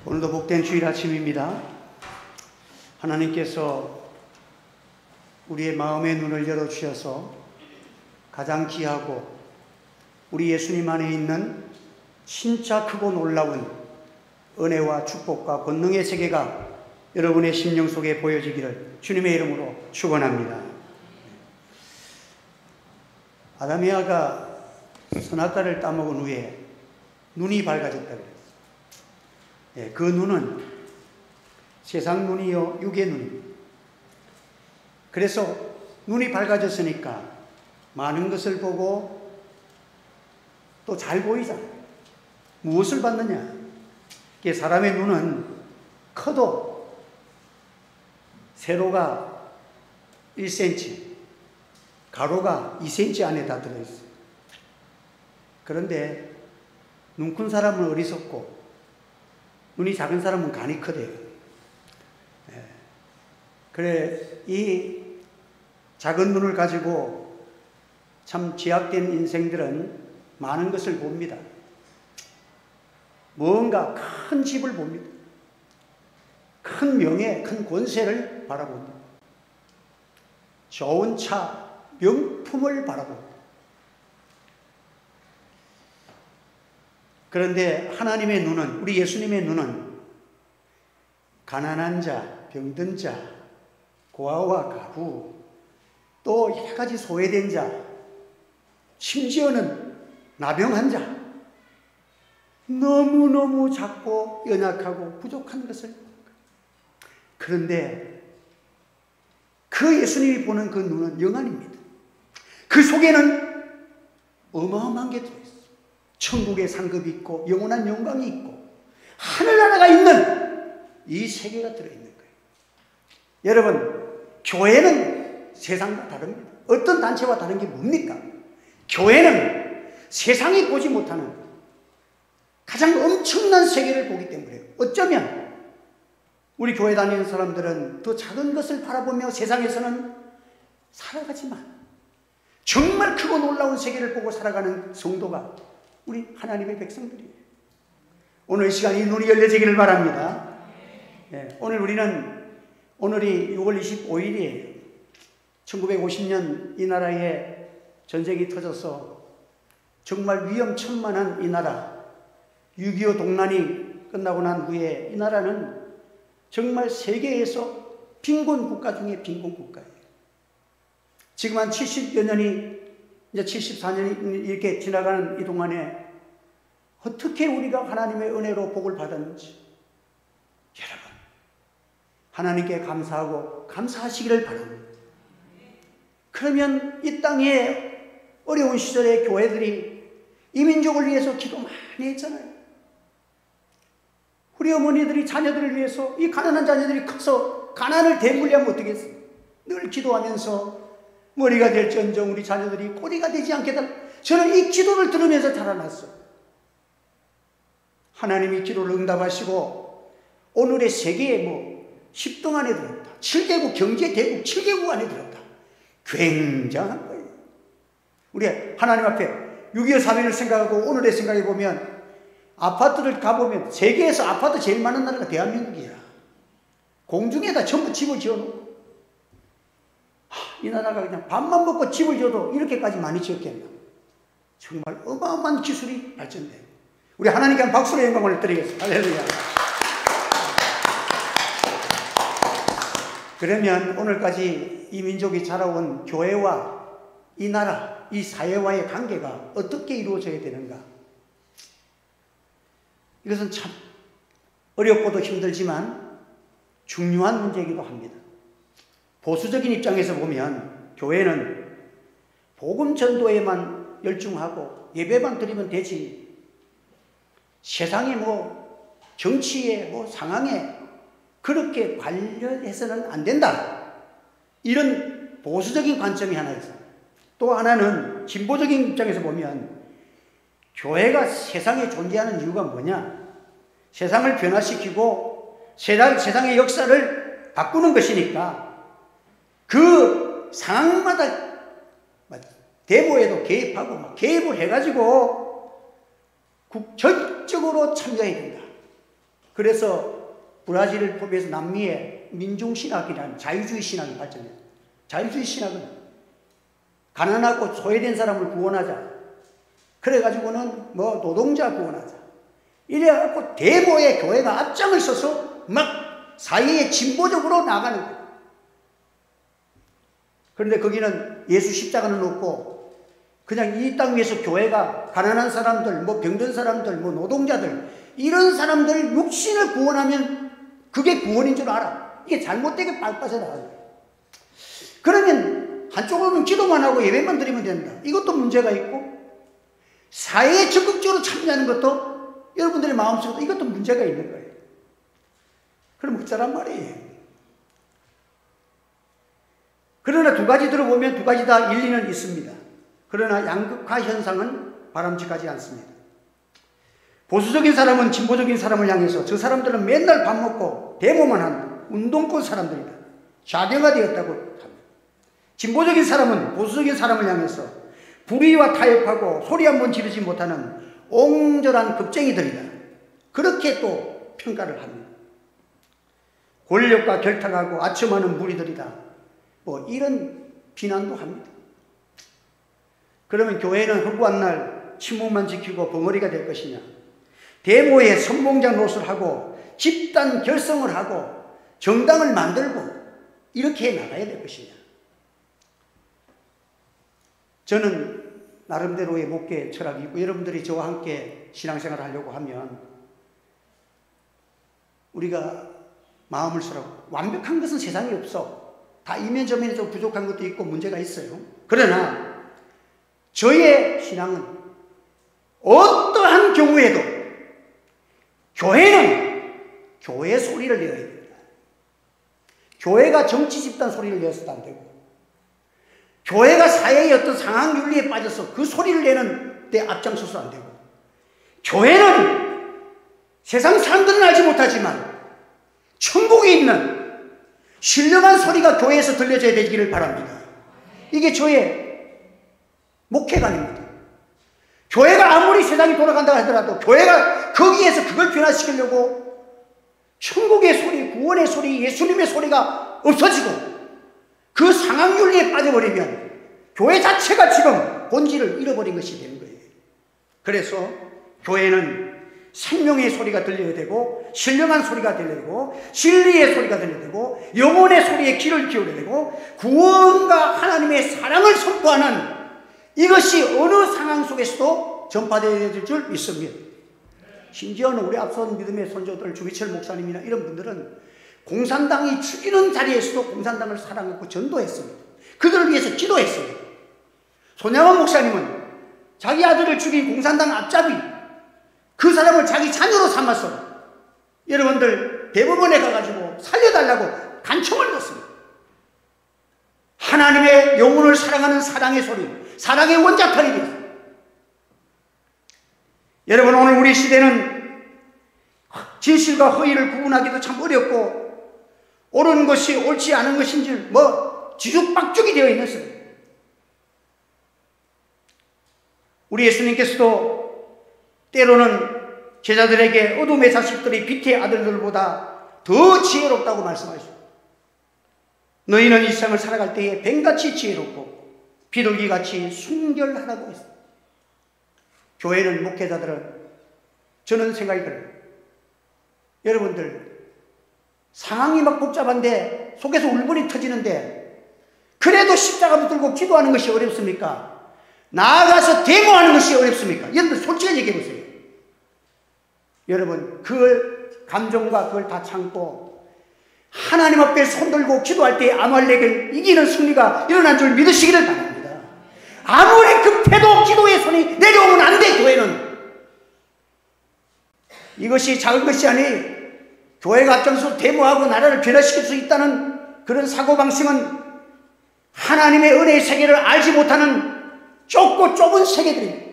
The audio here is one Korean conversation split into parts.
오늘도 복된 주일 아침입니다. 하나님께서 우리의 마음의 눈을 열어주셔서 가장 귀하고 우리 예수님 안에 있는 진짜 크고 놀라운 은혜와 축복과 권능의 세계가 여러분의 심령 속에 보여지기를 주님의 이름으로 축원합니다. 아담이 하가 선악과를 따먹은 후에 눈이 밝아졌다 그랬어요. 그 눈은 세상 눈이요 육의 눈입니다. 그래서 눈이 밝아졌으니까 많은 것을 보고 또 잘 보이잖아요. 무엇을 봤느냐? 사람의 눈은 커도 세로가 1cm, 가로가 2cm 안에 다 들어있어요. 그런데 눈 큰 사람은 어리석고 눈이 작은 사람은 간이 크대요. 그래, 이 작은 눈을 가지고 참 제약된 인생들은 많은 것을 봅니다. 뭔가 큰 집을 봅니다. 큰 명예, 큰 권세를 바라봅니다. 좋은 차, 명품을 바라봅니다. 그런데 하나님의 눈은, 우리 예수님의 눈은 가난한 자, 병든 자, 고아와 가부, 또 여러 가지 소외된 자, 심지어는 나병한 자, 너무너무 작고 연약하고 부족한 것을. 그런데 그 예수님이 보는 그 눈은 영안입니다. 그 속에는 어마어마한 게 들어있어요. 천국의 상급이 있고 영원한 영광이 있고 하늘나라가 있는 이 세계가 들어있는 거예요. 여러분, 교회는 세상과 다릅니다. 어떤 단체와 다른 게 뭡니까? 교회는 세상이 보지 못하는 가장 엄청난 세계를 보기 때문에요. 어쩌면 우리 교회 다니는 사람들은 더 작은 것을 바라보며 세상에서는 살아가지만 정말 크고 놀라운 세계를 보고 살아가는 성도가 우리 하나님의 백성들이에요. 오늘 이 시간 이 눈이 열려지기를 바랍니다. 오늘이 6월 25일이에요. 1950년 이 나라에 전쟁이 터져서 정말 위험천만한 이 나라, 6.25 동란이 끝나고 난 후에 이 나라는 정말 세계에서 빈곤 국가 중에 빈곤 국가예요. 지금 한 70여 년이, 이제 74년이 이렇게 지나가는 이 동안에 어떻게 우리가 하나님의 은혜로 복을 받았는지, 여러분, 하나님께 감사하고 감사하시기를 바랍니다. 그러면 이 땅에 어려운 시절에 교회들이 이 민족을 위해서 기도 많이 했잖아요. 우리 어머니들이 자녀들을 위해서, 이 가난한 자녀들이 커서 가난을 대물리하면 어떻겠어요? 늘 기도하면서 머리가 될지언정 우리 자녀들이 꼬리가 되지 않게 달라. 저는 이 기도를 들으면서 자라났어요. 하나님이 기도를 응답하시고 오늘의 세계에 10등 안에 들었다. 7개국, 경제대국 7개국 안에 들었다. 굉장한 거예요. 우리 하나님 앞에 6.25 사면을 생각하고 오늘의 생각해 보면 아파트를 가보면 세계에서 아파트 제일 많은 나라가 대한민국이야. 공중에다 전부 집을 지어놓고, 이 나라가 그냥 밥만 먹고 집을 지어도 이렇게까지 많이 지었겠나. 정말 어마어마한 기술이 발전돼요. 우리 하나님께 한 박수로 영광을 드리겠습니다. 할렐루야. 그러면 오늘까지 이 민족이 자라온 교회와 이 나라, 이 사회와의 관계가 어떻게 이루어져야 되는가? 이것은 참 어렵고도 힘들지만 중요한 문제이기도 합니다. 보수적인 입장에서 보면 교회는 복음 전도에만 열중하고 예배만 드리면 되지, 세상에 정치에 상황에 그렇게 관련해서는 안 된다. 이런 보수적인 관점이 하나 있어요. 또 하나는 진보적인 입장에서 보면 교회가 세상에 존재하는 이유가 뭐냐? 세상을 변화시키고 세상의 역사를 바꾸는 것이니까 그 상황마다 대보에도 개입하고 개입을 해가지고 전적으로 참여해야 된다. 그래서 브라질을 포함해서 남미에 민중신학이라는 자유주의 신학이 발전했어요. 자유주의 신학은 가난하고 소외된 사람을 구원하자. 그래가지고는 뭐 노동자 구원하자. 이래갖고 대모의 교회가 앞장을 서서 막 사회에 진보적으로 나가는 거예요. 그런데 거기는 예수 십자가는 없고 그냥 이 땅 위에서 교회가 가난한 사람들, 뭐 병든 사람들, 뭐 노동자들 이런 사람들 육신을 구원하면 그게 구원인 줄 알아. 이게 잘못되게 빠져나가요. 그러면 한쪽으로는 기도만 하고 예배만 드리면 된다. 이것도 문제가 있고 사회에 적극적으로 참여하는 것도 여러분들의 마음속에도 이것도 문제가 있는 거예요. 그럼 어쩌란 말이에요. 그러나 두 가지 들어보면 두 가지 다 일리는 있습니다. 그러나 양극화 현상은 바람직하지 않습니다. 보수적인 사람은 진보적인 사람을 향해서 저 사람들은 맨날 밥 먹고 데모만 하는 운동권 사람들이다. 좌경화되었다고 합니다. 진보적인 사람은 보수적인 사람을 향해서 불의와 타협하고 소리 한번 지르지 못하는 옹졸한 겁쟁이들이다. 그렇게 또 평가를 합니다. 권력과 결탁하고 아첨하는 무리들이다. 뭐 이런 비난도 합니다. 그러면 교회는 허구한 날 침묵만 지키고 벙어리가 될 것이냐? 데모에 선봉장 노릇을 하고 집단 결성을 하고 정당을 만들고 이렇게 나가야 될 것이냐? 저는 나름대로의 목회 철학이 있고 여러분들이 저와 함께 신앙생활을 하려고 하면 우리가 마음을 쓰라고 완벽한 것은 세상에 없어. 다 이면저면에 좀 부족한 것도 있고 문제가 있어요. 그러나 저의 신앙은 어떠한 경우에도 교회는 교회 소리를 내어야 됩니다. 교회가 정치 집단 소리를 내어서도 안 되고 교회가 사회의 어떤 상황윤리에 빠져서 그 소리를 내는 데 앞장서서 안 되고 교회는 세상 사람들은 알지 못하지만 천국에 있는 신령한 소리가 교회에서 들려져야 되기를 바랍니다. 이게 저의 목회관입니다. 교회가 아무리 세상이 돌아간다고 하더라도 교회가 거기에서 그걸 변화시키려고 천국의 소리, 구원의 소리, 예수님의 소리가 없어지고 그 상황윤리에 빠져버리면 교회 자체가 지금 본질을 잃어버린 것이 되는 거예요. 그래서 교회는 생명의 소리가 들려야 되고 신령한 소리가 들려야 되고 진리의 소리가 들려야 되고 영혼의 소리에 귀를 기울여야 되고 구원과 하나님의 사랑을 선포하는 이것이 어느 상황 속에서도 전파되어야 될 줄 믿습니다. 심지어는 우리 앞선 믿음의 선조들 주기철 목사님이나 이런 분들은 공산당이 죽이는 자리에서도 공산당을 사랑하고 전도했습니다. 그들을 위해서 기도했습니다. 손양원 목사님은 자기 아들을 죽인 공산당 앞잡이 그 사람을 자기 자녀로 삼았어. 여러분들 대법원에 가가지고 살려달라고 간청을 넣었습니다. 하나님의 영혼을 사랑하는 사랑의 소리, 사랑의 원자탄이 되었습니다. 여러분 오늘 우리 시대는 진실과 허위를 구분하기도 참 어렵고 옳은 것이 옳지 않은 것인지 뭐 지죽박죽이 되어 있는 것입니다. 우리 예수님께서도 때로는 제자들에게 어둠의 자식들이 빛의 아들들보다 더 지혜롭다고 말씀하시죠. 너희는 이 세상을 살아갈 때에 뱀같이 지혜롭고 비둘기같이 순결하다고 했습니다. 교회는 목회자들은 저는 생각이 그래요. 여러분들 상황이 막 복잡한데 속에서 울분이 터지는데 그래도 십자가 붙들고 기도하는 것이 어렵습니까? 나아가서 데모하는 것이 어렵습니까? 여러분들 솔직히 얘기해 보세요. 여러분 그 감정과 그걸 다 참고 하나님 앞에 손들고 기도할 때 아말렉을 이기는 승리가 일어난 줄 믿으시기를 바랍니다. 아무리 급해도 기도의 손이 내려오면 안 돼. 교회는 이것이 작은 것이 아니 교회가 앞장서 데모하고 나라를 변화시킬 수 있다는 그런 사고방식은 하나님의 은혜의 세계를 알지 못하는 좁고 좁은 세계들입니다.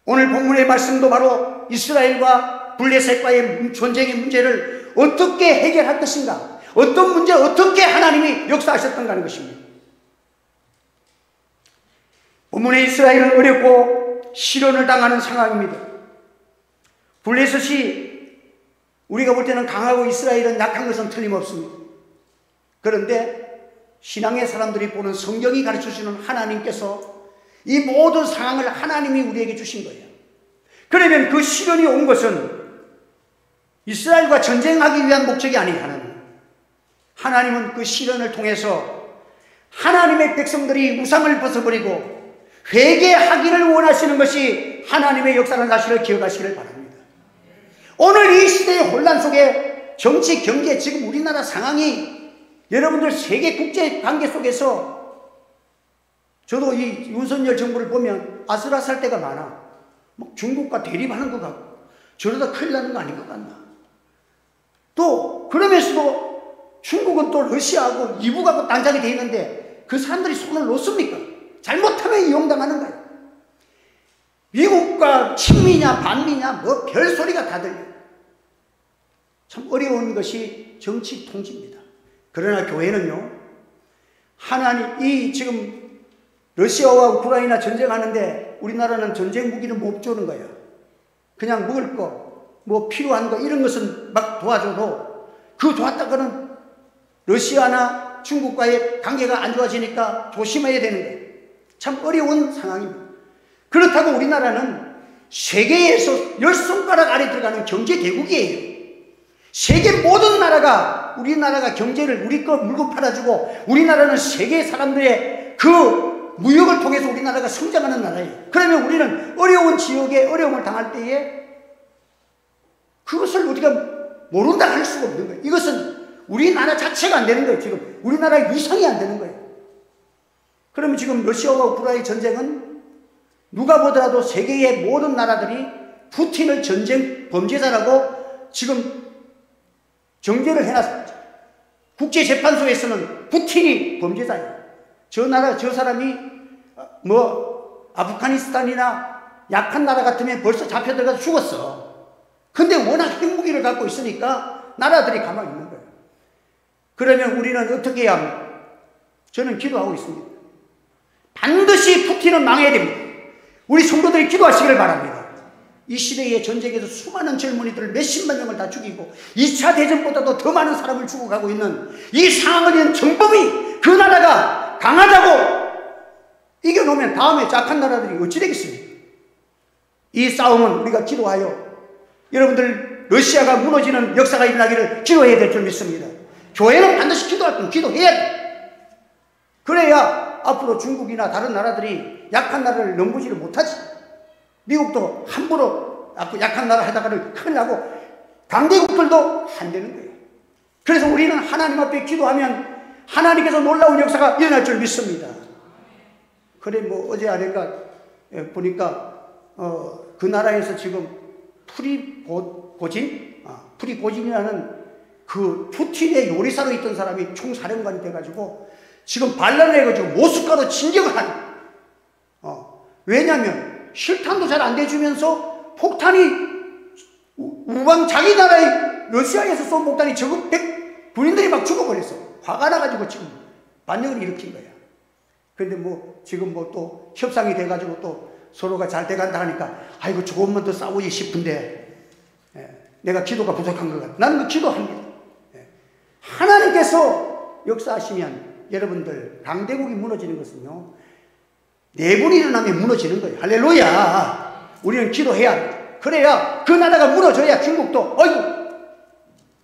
오늘 본문의 말씀도 바로 이스라엘과 블레셋과의 전쟁의 문제를 어떻게 해결할 것인가, 어떤 문제 어떻게 하나님이 역사하셨던가 하는 것입니다. 본문의 이스라엘은 어렵고 실현을 당하는 상황입니다. 블레셋이 우리가 볼 때는 강하고 이스라엘은 약한 것은 틀림없습니다. 그런데 신앙의 사람들이 보는 성경이 가르쳐주는 하나님께서 이 모든 상황을 하나님이 우리에게 주신 거예요. 그러면 그 시련이 온 것은 이스라엘과 전쟁하기 위한 목적이 아니에요. 하나님은 그 시련을 통해서 하나님의 백성들이 우상을 벗어버리고 회개하기를 원하시는 것이 하나님의 역사라는 사실을 기억하시기를 바랍니다. 오늘 이 시대의 혼란 속에 정치, 경제, 지금 우리나라 상황이 여러분들 세계 국제 관계 속에서 저도 이 윤석열 정부를 보면 아슬아슬할 때가 많아. 막 중국과 대립하는 것 같고 저러다 큰일 나는 거 아닌 것 같나. 또 그러면서도 중국은 또 러시아하고 이북하고 단장이 돼 있는데 그 사람들이 손을 놓습니까? 잘못하면 이용당하는 거예요. 미국과 친미냐 반미냐 뭐 별소리가 다 들려요. 참 어려운 것이 정치 통치입니다. 그러나 교회는요, 하나님, 이 지금 러시아와 우크라이나 전쟁하는데 우리나라는 전쟁 무기를 못 주는 거예요. 그냥 먹을 거, 뭐 필요한 거 이런 것은 막 도와줘도 그 도왔다가는 러시아나 중국과의 관계가 안 좋아지니까 조심해야 되는 거예요. 참 어려운 상황입니다. 그렇다고 우리나라는 세계에서 10손가락 아래 들어가는 경제 대국이에요. 세계 모든 나라가 우리나라가 경제를 우리 거 물건 팔아주고 우리나라는 세계 사람들의 그 무역을 통해서 우리나라가 성장하는 나라예요. 그러면 우리는 어려운 지역에 어려움을 당할 때에 그것을 우리가 모른다 할 수가 없는 거예요. 이것은 우리나라 자체가 안 되는 거예요. 지금 우리나라의 위상이 안 되는 거예요. 그러면 지금 러시아와 우크라이나 전쟁은 누가 보더라도 세계의 모든 나라들이 푸틴을 전쟁 범죄자라고 지금 정죄를 해놨습니다. 국제재판소에서는 푸틴이 범죄자예요. 저 나라, 저 사람이 뭐 아프가니스탄이나 약한 나라 같으면 벌써 잡혀 들어가서 죽었어. 근데 워낙 핵무기를 갖고 있으니까 나라들이 가만히 있는 거예요. 그러면 우리는 어떻게 해야 합니까? 저는 기도하고 있습니다. 반드시 푸틴은 망해야 됩니다. 우리 성도들이 기도하시기를 바랍니다. 이 시대의 전쟁에서 수많은 젊은이들을 몇십만 명을 다 죽이고 2차 대전보다도 더 많은 사람을 죽어가고 있는 이 상황을 위한 정범이 그 나라가 강하다고 이겨놓으면 다음에 약한 나라들이 어찌 되겠습니까? 이 싸움은 우리가 기도하여 여러분들 러시아가 무너지는 역사가 일어나기를 기도해야 될 줄 믿습니다. 교회는 반드시 기도할 건 기도해야 돼. 그래야 앞으로 중국이나 다른 나라들이 약한 나라를 넘보지를 못하지. 미국도 함부로 약한 나라 하다가는 큰일 나고 강대국들도 안 되는 거예요. 그래서 우리는 하나님 앞에 기도하면 하나님께서 놀라운 역사가 일어날 줄 믿습니다. 그래 뭐 어제 아닌가 보니까 그 나라에서 지금 프리고진이라는 그 푸틴의 요리사로 있던 사람이 총사령관이 돼가지고 지금 반란을 해가지고 모스크바로 진격을 하는. 왜냐하면 실탄도 잘 안 대주면서 폭탄이 우방 자기 나라의 러시아에서 쏜 폭탄이 저거 군인들이 막 죽어버렸어. 화가 나가지고 지금 반역을 일으킨 거야. 그런데 뭐 지금 뭐 또 협상이 돼가지고 또 서로가 잘 돼간다 하니까 아이고 조금만 더 싸우지 싶은데 내가 기도가 부족한 것 같아. 나는 그 기도합니다. 하나님께서 역사하시면 여러분들 강대국이 무너지는 것은요 내분이 일어나면 무너지는 거예요. 할렐루야. 우리는 기도해야 합니다. 그래야 그 나라가 무너져야 중국도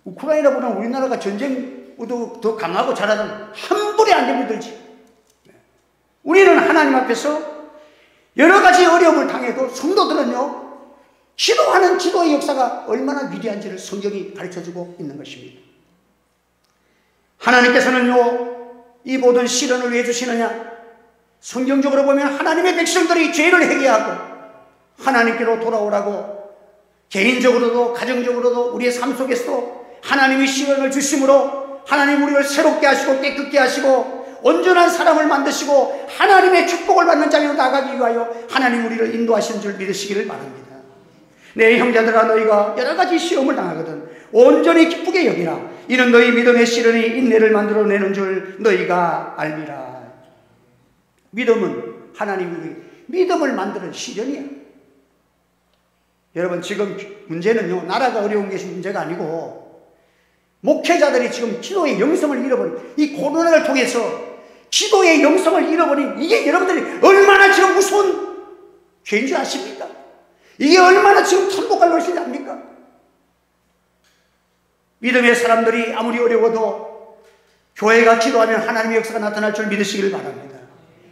우크라이나보다 우리나라가 전쟁도 더 강하고 잘하는 한 불에 안 되면 들지. 우리는 하나님 앞에서 여러 가지 어려움을 당해도 성도들은요 기도하는 기도의 역사가 얼마나 위대한지를 성경이 가르쳐주고 있는 것입니다. 하나님께서는요 이 모든 시련을 왜 주시느냐? 성경적으로 보면 하나님의 백성들이 죄를 회개하고 하나님께로 돌아오라고 개인적으로도 가정적으로도 우리의 삶 속에서도 하나님이 시련을 주심으로 하나님 우리를 새롭게 하시고 깨끗게 하시고 온전한 사람을 만드시고 하나님의 축복을 받는 자리로 나가기 위하여 하나님 우리를 인도하시는 줄 믿으시기를 바랍니다. 내 형제들아 너희가 여러 가지 시험을 당하거든 온전히 기쁘게 여기라. 이는 너희 믿음의 시련이 인내를 만들어내는 줄 너희가 알미라. 믿음은 하나님이 믿음을 만드는 시련이야. 여러분, 지금 문제는요, 나라가 어려운 것이 문제가 아니고 목회자들이 지금 기도의 영성을 잃어버린, 이 코로나를 통해서 기도의 영성을 잃어버린, 이게 여러분들이 얼마나 지금 무서운 죄인 줄 아십니까? 이게 얼마나 지금 천국갈 것인지 압니까? 믿음의 사람들이 아무리 어려워도 교회가 기도하면 하나님의 역사가 나타날 줄 믿으시길 바랍니다.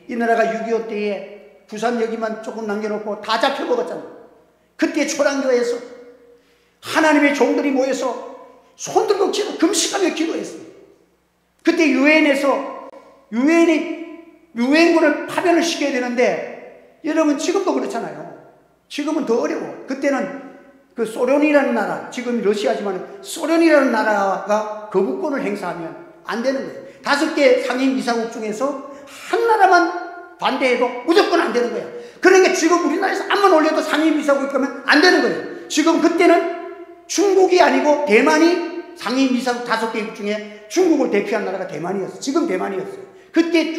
이 나라가 6.25 때에 부산 여기만 조금 남겨놓고 다 잡혀먹었잖아요. 그때 초랑교회에서 하나님의 종들이 모여서 손들고 금식하며 기도했어요. 그때 유엔에서 유엔군을 파면을 시켜야 되는데, 여러분 지금도 그렇잖아요. 지금은 더 어려워. 그때는 그 소련이라는 나라, 지금 러시아지만 소련이라는 나라가 거부권을 행사하면 안 되는 거예요. 5개 상임이사국 중에서 한 나라만 반대해도 무조건 안 되는 거예요. 그러니까 지금 우리나라에서 한번 올려도 상임이사국이 가면 안 되는 거예요. 지금 그때는 중국이 아니고 대만이 상임이사국 5개 중에 중국을 대표한 나라가 대만이었어요. 지금 대만이었어요. 그때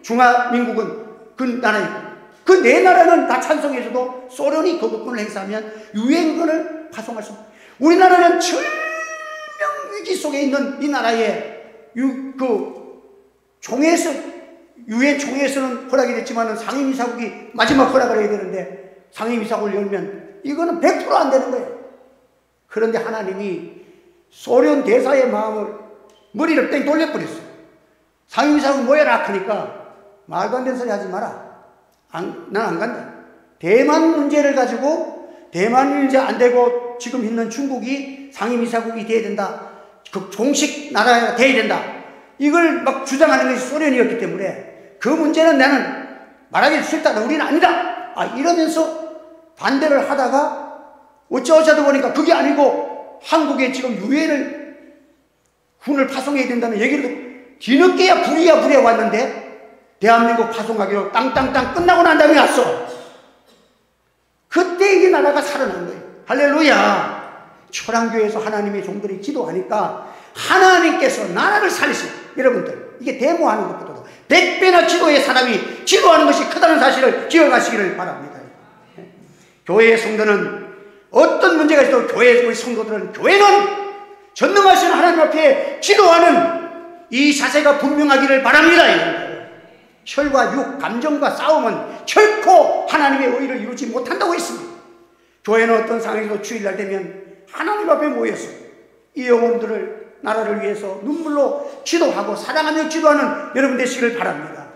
중화민국은 그 나라였고, 그 네 나라는 다 찬성해줘도 소련이 거부권을 행사하면 유엔군을 파송할 수 없어요. 우리나라는 절명위기 속에 있는 이 나라에 유엔 총회에서는 허락이 됐지만 상임이사국이 마지막 허락을 해야 되는데, 상임이사국을 열면 이거는 100% 안 되는 거예요. 그런데 하나님이 소련 대사의 마음을, 머리를 땡 돌려버렸어요. 상임이사국 모여라 하니까 말도 안 되는 소리 하지 마라. 난 안 간다. 대만 문제를 가지고, 대만 문제 안 되고 지금 있는 중국이 상임이사국이 돼야 된다, 그 종식 나라가 돼야 된다, 이걸 막 주장하는 것이 소련이었기 때문에 그 문제는 나는 말하기 싫다, 우리는 아니다, 이러면서 반대를 하다가 어쩌다 보니까 그게 아니고 한국에 지금 유엔을 군을 파송해야 된다는 얘기를 듣고 뒤늦게야 부랴부랴 왔는데, 대한민국 파송하기로 땅땅땅 끝나고 난 다음에 왔어. 그때 이 나라가 살아난 거예요. 할렐루야. 초랑교회에서 하나님의 종들이 기도하니까 하나님께서 나라를 살리시. 여러분들, 이게 데모하는 것보다도 100배나 기도의 사람이 기도하는 것이 크다는 사실을 기억하시기를 바랍니다. 교회의 성도는 어떤 문제가 있어도 교회의 성도들은, 교회는 전능하신 하나님 앞에 기도하는 이 자세가 분명하기를 바랍니다. 혈과 육, 감정과 싸움은 결코 하나님의 의를 이루지 못한다고 했습니다. 교회는 어떤 상황에서 주일날 되면 하나님 앞에 모여서 이 영혼들을, 나라를 위해서 눈물로 기도하고 사랑하며 기도하는 여러분 되시기를 바랍니다.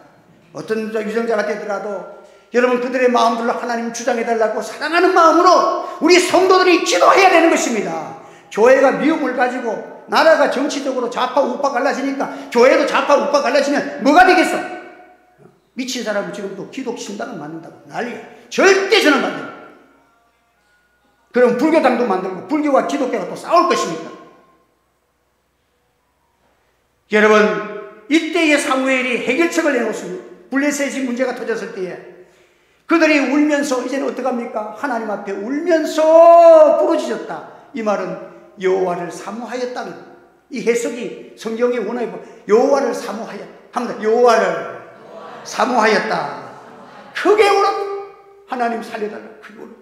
어떤 유정자가 되더라도 여러분 그들의 마음들로 하나님 주장해달라고 사랑하는 마음으로 우리 성도들이 기도해야 되는 것입니다. 교회가 미움을 가지고 나라가 정치적으로 좌파 우파 갈라지니까 교회도 좌파 우파 갈라지면 뭐가 되겠어? 미친 사람은 지금도 기독 신당을 만든다고 난리야. 절대 저는 만들고, 그럼 불교당도 만들고 불교와 기독교가 또 싸울 것입니까? 여러분, 이때의 사무엘이 해결책을 내놓습니다. 블레셋이 문제가 터졌을 때에 그들이 울면서, 이제는 어떡합니까? 하나님 앞에 울면서 부르짖었다. 이 말은 여호와를 사모하였다는, 이 해석이 성경의 원어에 여호와를 사모하였다 합니다. 여호와를 사모하였다. 크게 울었다. 하나님 살려달라. 크게 울었다.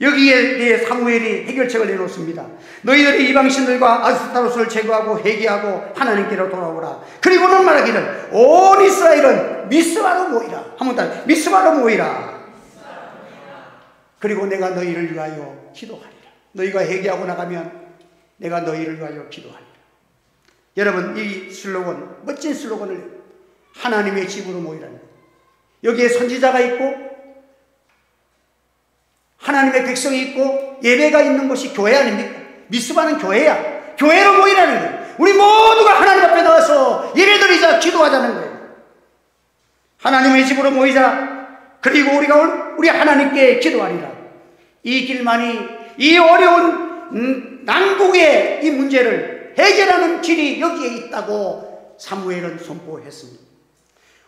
여기에 대해 사무엘이 해결책을 내놓습니다. 너희들이 이방신들과 아스타로스를 제거하고 회개하고 하나님께로 돌아오라. 그리고는 말하기를 온 이스라엘은 미스바로 모이라. 한번 더, 미스바로 모이라. 그리고 내가 너희를 위하여 기도하리라. 너희가 회개하고 나가면 내가 너희를 위하여 기도하리라. 여러분, 이 슬로건, 멋진 슬로건을 하나님의 집으로 모이라는 거예요. 여기에 선지자가 있고 하나님의 백성이 있고 예배가 있는 것이 교회 아닙니까? 미스바는 교회야. 교회로 모이라는 거예요. 우리 모두가 하나님 앞에 나와서 예배드리자, 기도하자는 거예요. 하나님의 집으로 모이자. 그리고 우리 하나님께 기도하리라. 이 길만이, 이 어려운 난국의 이 문제를 해결하는 길이 여기에 있다고 사무엘은 선포했습니다.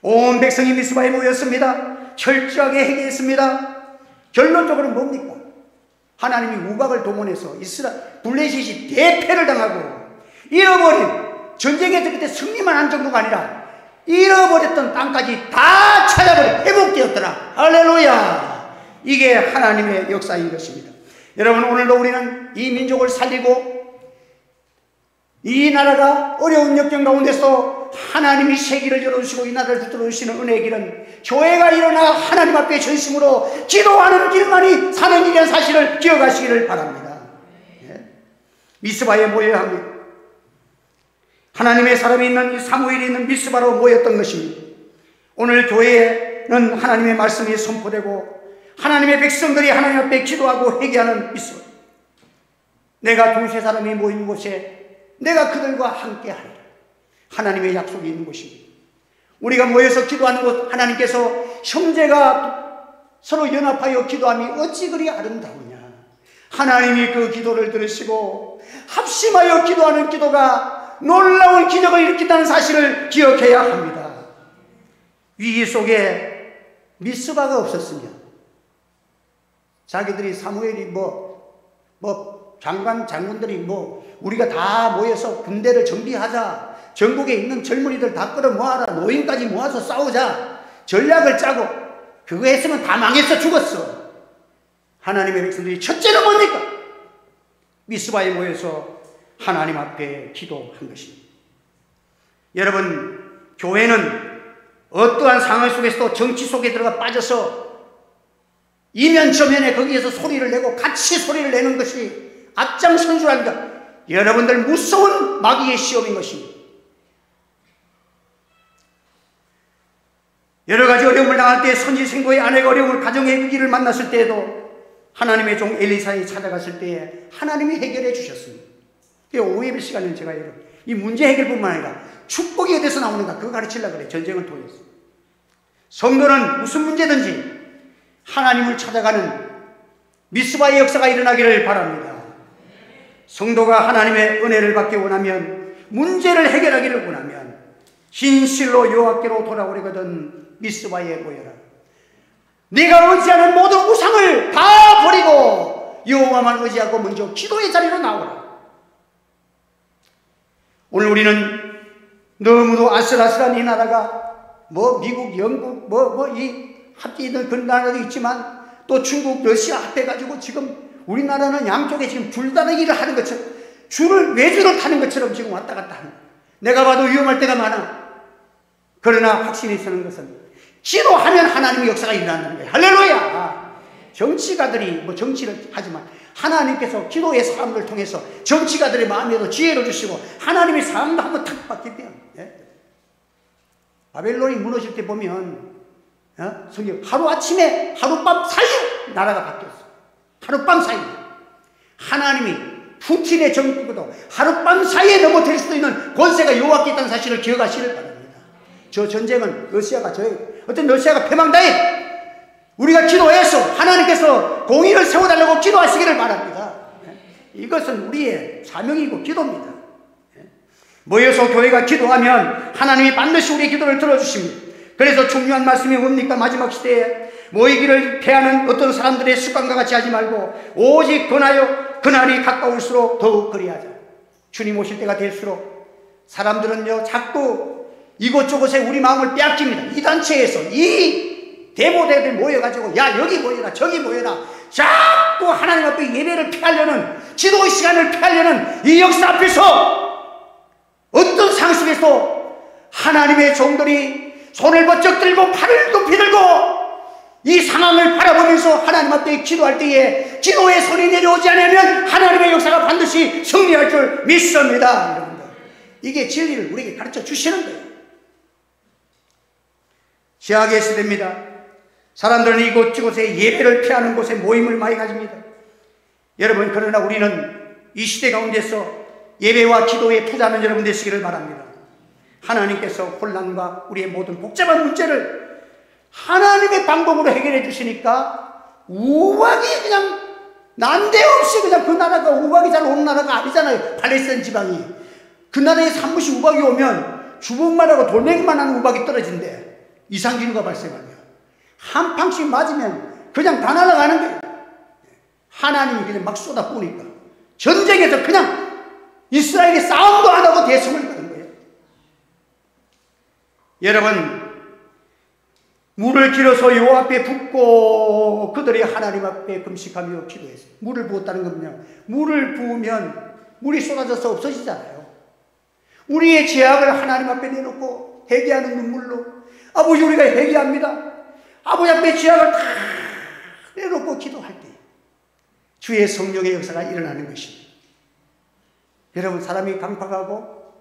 온 백성이 미스바에 모였습니다. 철저하게 회개했습니다. 결론적으로는 뭡니까? 하나님이 우박을 동원해서 블레셋이 대패를 당하고 잃어버린, 전쟁에서 그때 승리만 한 정도가 아니라 잃어버렸던 땅까지 다 찾아버려 회복되었더라. 할렐루야. 이게 하나님의 역사인 것입니다. 여러분, 오늘도 우리는 이 민족을 살리고 이 나라가 어려운 역경 가운데서 하나님이 세기를 열어주시고 이 나라를 붙들어 주시는 은혜의 길은 교회가 일어나 하나님 앞에 전심으로 기도하는 길만이 사는 길이라는 사실을 기억하시기를 바랍니다. 미스바에 모여야 합니다. 하나님의 사람이 있는 사무엘이 있는 미스바로 모였던 것입니다. 오늘 교회에는 하나님의 말씀이 선포되고 하나님의 백성들이 하나님 앞에 기도하고 회개하는 미스바. 내가 두세 사람이 모인 곳에 내가 그들과 함께 하리라. 하나님의 약속이 있는 곳입니다. 우리가 모여서 기도하는 곳, 하나님께서 형제가 서로 연합하여 기도함이 어찌 그리 아름다우냐. 하나님이 그 기도를 들으시고 합심하여 기도하는 기도가 놀라운 기적을 일으킨다는 사실을 기억해야 합니다. 위기 속에 미스바가 없었으면 자기들이 사무엘이 장군들이 우리가 다 모여서 군대를 정비하자, 전국에 있는 젊은이들 다 끌어 모아라, 노인까지 모아서 싸우자, 전략을 짜고 그거 했으면 다 망해서 죽었어. 하나님의 백성들이 첫째는 뭡니까? 미스바에 모여서 하나님 앞에 기도한 것입니다. 여러분, 교회는 어떠한 상황 속에서도 정치 속에 들어가 빠져서 이면저면에 거기에서 소리를 내고 같이 소리를 내는 것이 앞장선수라니까 여러분들 무서운 마귀의 시험인 것입니다. 여러 가지 어려움을 당할 때 선지생고의 아내가 어려움을 가정의 위기를 만났을 때에도 하나님의 종 엘리사에 찾아갔을 때에 하나님이 해결해 주셨습니다. 오예배 시간에는 제가 여러분 이 문제 해결뿐만 아니라 축복이 어디서 나오는가 그거 가르치려고 그래요. 전쟁을 통해서. 성도는 무슨 문제든지 하나님을 찾아가는 미스바의 역사가 일어나기를 바랍니다. 성도가 하나님의 은혜를 받기 원하면, 문제를 해결하기를 원하면 진실로 여호와께로 돌아오려거든 미스바에 모여라. 네가 의지하는 모든 우상을 다 버리고 여호와만 의지하고 먼저 기도의 자리로 나오라. 오늘 우리는 너무도 아슬아슬한 이 나라가 미국, 영국, 이 합쳐 있는 그런 나라도 있지만 또 중국, 러시아 합해가지고 지금 우리나라는 양쪽에 지금 줄다리기를 하는 것처럼 외줄을 타는 것처럼 지금 왔다 갔다 하는 거예요. 내가 봐도 위험할 때가 많아. 그러나 확신이 서는 것은 기도하면 하나님의 역사가 일어난다는 거예요. 할렐루야! 정치가들이 정치를 하지만 하나님께서 기도의 사람들을 통해서 정치가들의 마음에도 지혜를 주시고 하나님의 사람도 한번 탁 바뀌면 바벨론이 무너질 때 보면 성경 하루아침에 하룻밤 사이에 나라가 바뀌었어. 하룻밤 사이에. 하나님이 푸틴의 정부도 하룻밤 사이에 넘어뜨릴 수도 있는 권세가 여호와께 있다는 사실을 기억하시길 바랍니다. 저 전쟁은 어떤 러시아가 패망당해. 우리가 기도해서 하나님께서 공의를 세워달라고 기도하시기를 바랍니다. 이것은 우리의 사명이고 기도입니다. 모여서 교회가 기도하면 하나님이 반드시 우리의 기도를 들어주십니다. 그래서 중요한 말씀이 뭡니까? 마지막 시대에 모이기를 패하는 어떤 사람들의 습관과 같이 하지 말고 오직 권하여 그날이 가까울수록 더욱 그리하자. 주님 오실 때가 될수록 사람들은요 자꾸 이곳저곳에 우리 마음을 빼앗깁니다. 이 단체에서 이 대모대들 모여가지고 야 여기 모여라 저기 모여라 자꾸 하나님 앞에 예배를 피하려는 기도의 시간을 피하려는 이 역사 앞에서 어떤 상황 속에서도 하나님의 종들이 손을 번쩍 들고 팔을 높이 들고 이 상황을 바라보면서 하나님 앞에 기도할 때에 기도의 손이 내려오지 않으면 하나님의 역사가 반드시 승리할 줄 믿습니다. 여러분들, 이게 진리를 우리에게 가르쳐 주시는 거예요. 제약의 시대입니다. 사람들은 이곳저곳에 예배를 피하는 곳에 모임을 많이 가집니다. 여러분, 그러나 우리는 이 시대 가운데서 예배와 기도에 투자하는 여러분 되시기를 바랍니다. 하나님께서 혼란과 우리의 모든 복잡한 문제를 하나님의 방법으로 해결해 주시니까 우박이 그냥 난데없이 그냥 그 나라가 우박이 잘 오는 나라가 아니잖아요. 팔레스타인 지방이. 그 나라에 산무시 우박이 오면 주먹만 하고 돌멩이만 하는 우박이 떨어진대. 이상기후가 발생하면 한 방씩 맞으면 그냥 다 날아가는 거예요. 하나님이 그냥 막 쏟아부으니까 전쟁에서 그냥 이스라엘이 싸움도 안 하고 대승을 거둔 거예요. 여러분, 물을 길어서 요 앞에 붓고 그들이 하나님 앞에 금식하며 기도했어요. 물을 부었다는 겁니다. 물을 부으면 물이 쏟아져서 없어지잖아요. 우리의 죄악을 하나님 앞에 내놓고 회개하는 눈물로, 아버지 우리가 회개합니다. 아버지 앞에 죄악을 다 내놓고 기도할 때 주의 성령의 역사가 일어나는 것입니다. 여러분, 사람이 강팍하고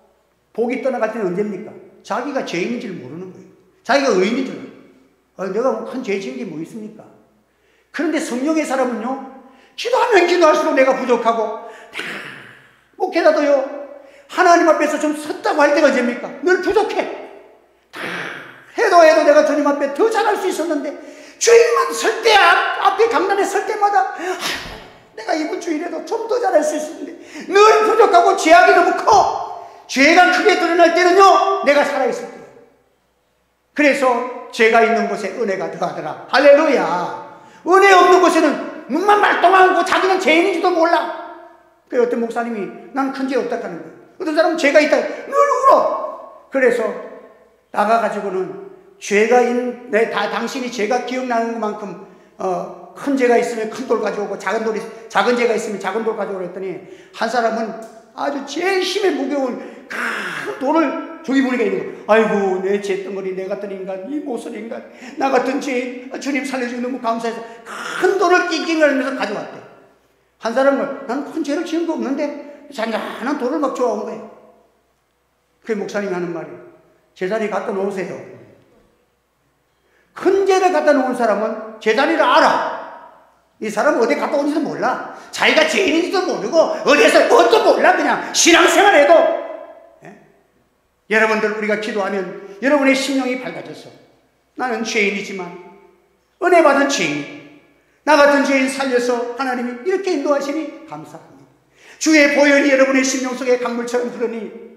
복이 떠나갈 때는 언제입니까? 자기가 죄인인 줄 모르는 거예요. 자기가 의인인 줄 알아요. 내가 뭐 큰 죄 지은 게 뭐 있습니까? 그런데 성령의 사람은요, 기도하면 기도할수록 내가 부족하고, 목회자도요, 하나님 앞에서 좀 섰다고 할 때가 언제입니까? 늘 부족해. 다 해도 내가 주님 앞에 더 잘할 수 있었는데, 주일만 설 때, 앞에 강단에 설 때마다, 내가 이번 주일에도 좀 더 잘할 수 있었는데, 늘 부족하고 죄악이 너무 커. 죄가 크게 드러날 때는요, 내가 살아있을 때예요. 그래서 죄가 있는 곳에 은혜가 더하더라. 할렐루야. 은혜 없는 곳에는 눈만 말똥하고 자기는 죄인인지도 몰라. 그래서 어떤 목사님이 난 큰 죄 없다 하는 거예요. 어떤 사람은 죄가 있다 늘 울어. 그래서 나가가지고는 죄가 있는 당신이 죄가 기억나는 것만큼 큰 죄가 있으면 큰 돌 가져오고 작은 죄가 있으면 작은 돌 가져오라 했더니 한 사람은 아주 제일 힘에 무거운 큰 돌을 저기 보니까 있는 거. 아이고 내 죄 덩어리, 내 같은 인간, 이 못쓸 인간, 나 같은 죄인, 주님 살려주니 너무 감사해서 큰 돌을 낑낑거리면서 가져왔대. 한 사람은 난 큰 죄를 지은 거 없는데 잔잔한 돌을 막 좋아온 거예요. 그 목사님이 하는 말이, 제자리 갖다 놓으세요. 큰 죄를 갖다 놓은 사람은 제자리를 알아. 이 사람은 어디 갔다 온지도 몰라. 자기가 죄인인지도 모르고 어디에서 뭣도 몰라. 그냥 신앙생활해도. 예? 여러분들, 우리가 기도하면 여러분의 심령이 밝아져서 나는 죄인이지만 은혜 받은 죄인, 나 같은 죄인 살려서 하나님이 이렇게 인도하시니 감사합니다. 주의 보혈이 여러분의 심령 속에 강물처럼 흐르니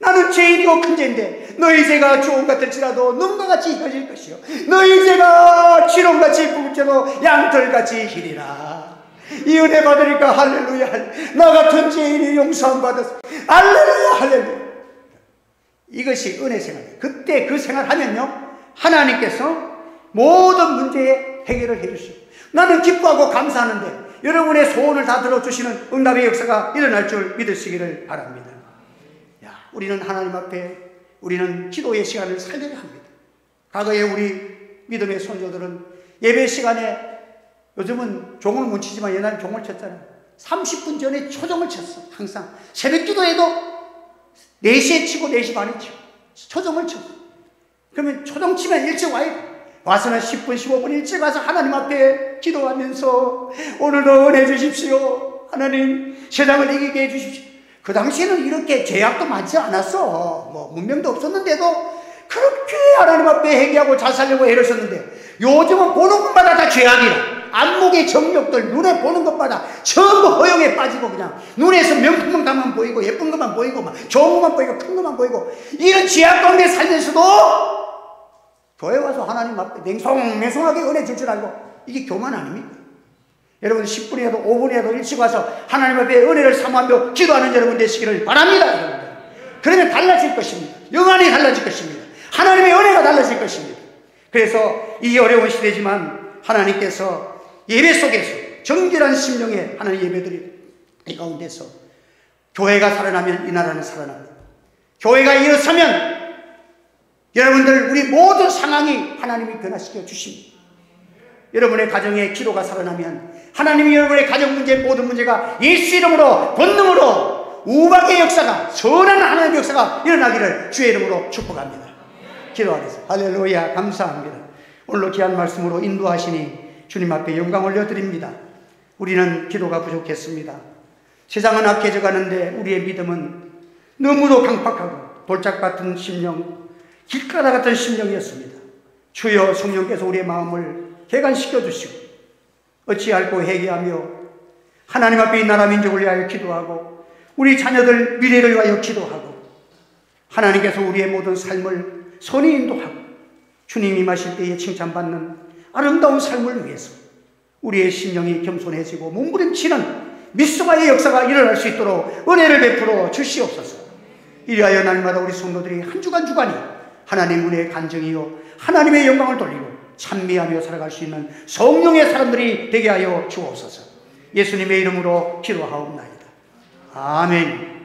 나는 죄인이고 큰 죄인데 너희 죄가 주홍 같을지라도 눈과 같이 희어질 것이요 너희 죄가 지롱같이 붉을지라도 양털같이 희리라. 이 은혜 받으니까 할렐루야. 나 같은 죄인이 용서함 받았어. 할렐루야 할렐루야. 이것이 은혜 생활이에요. 그때 그 생활하면요, 하나님께서 모든 문제에 해결을 해주시고, 나는 기뻐하고 감사하는데 여러분의 소원을 다 들어주시는 응답의 역사가 일어날 줄 믿으시기를 바랍니다. 우리는 하나님 앞에 우리는 기도의 시간을 살려야 합니다. 과거에 우리 믿음의 선조들은 예배 시간에, 요즘은 종을 못 치지만 옛날에 종을 쳤잖아요. 30분 전에 초종을 쳤어. 항상 새벽 기도에도 4시에 치고 4시 반에 치고 초종을 쳤어. 그러면 초종 치면 일찍 와요. 와서는 10분 15분 일찍 와서 하나님 앞에 기도하면서 오늘도 은혜 주십시오. 하나님 세상을 이기게 해주십시오. 그 당시에는 이렇게 죄악도 많지 않았어. 뭐 문명도 없었는데도 그렇게 하나님 앞에 회개하고 잘 살려고 애를 썼는데, 요즘은 보는 것마다 다 죄악이라. 안목의 정력들, 눈에 보는 것마다 전부 허용에 빠지고 그냥 눈에서 명품만 보이고 예쁜 것만 보이고 막 좋은 것만 보이고 큰 것만 보이고, 이런 죄악 가운데 살면서도 교회 와서 하나님 앞에 냉송하게 은혜 줄 줄 알고, 이게 교만 아닙니까? 여러분 10분이라도 5분이라도 일찍 와서 하나님 앞에 은혜를 사모하며 기도하는 여러분 되시기를 바랍니다. 여러분들. 그러면 달라질 것입니다. 영안이 달라질 것입니다. 하나님의 은혜가 달라질 것입니다. 그래서 이 어려운 시대지만 하나님께서 예배 속에서 정결한 심령에 하는 예배들이 이 가운데서 교회가 살아나면 이 나라는 살아납니다. 교회가 일어서면 여러분들 우리 모든 상황이 하나님이 변화시켜 주십니다. 여러분의 가정에 기도가 살아나면 하나님이 여러분의 가정 문제, 모든 문제가 예수 이름으로 본능으로 우박의 역사가, 선한 하나님의 역사가 일어나기를 주의 이름으로 축복합니다. 기도하겠습니다. 할렐루야. 감사합니다. 오늘도 귀한 말씀으로 인도하시니 주님 앞에 영광 올려드립니다. 우리는 기도가 부족했습니다. 세상은 악해져 가는데 우리의 믿음은 너무도 강팍하고 돌짝 같은 심령, 길가다 같은 심령이었습니다. 주여, 성령께서 우리의 마음을 개간시켜 주시고 어찌할꼬 회개하며 하나님 앞에 이 나라 민족을 위하여 기도하고 우리 자녀들 미래를 위하여 기도하고, 하나님께서 우리의 모든 삶을 선히 인도하고 주님이 임하실 때에 칭찬받는 아름다운 삶을 위해서 우리의 심령이 겸손해지고 몸부림치는 미스바의 역사가 일어날 수 있도록 은혜를 베풀어 주시옵소서. 이리하여 날마다 우리 성도들이 한 주간 주간이 하나님 은혜의 간증이요 하나님의 영광을 돌리고 찬미하며 살아갈 수 있는 성령의 사람들이 되게 하여 주옵소서. 예수님의 이름으로 기도하옵나이다. 아멘.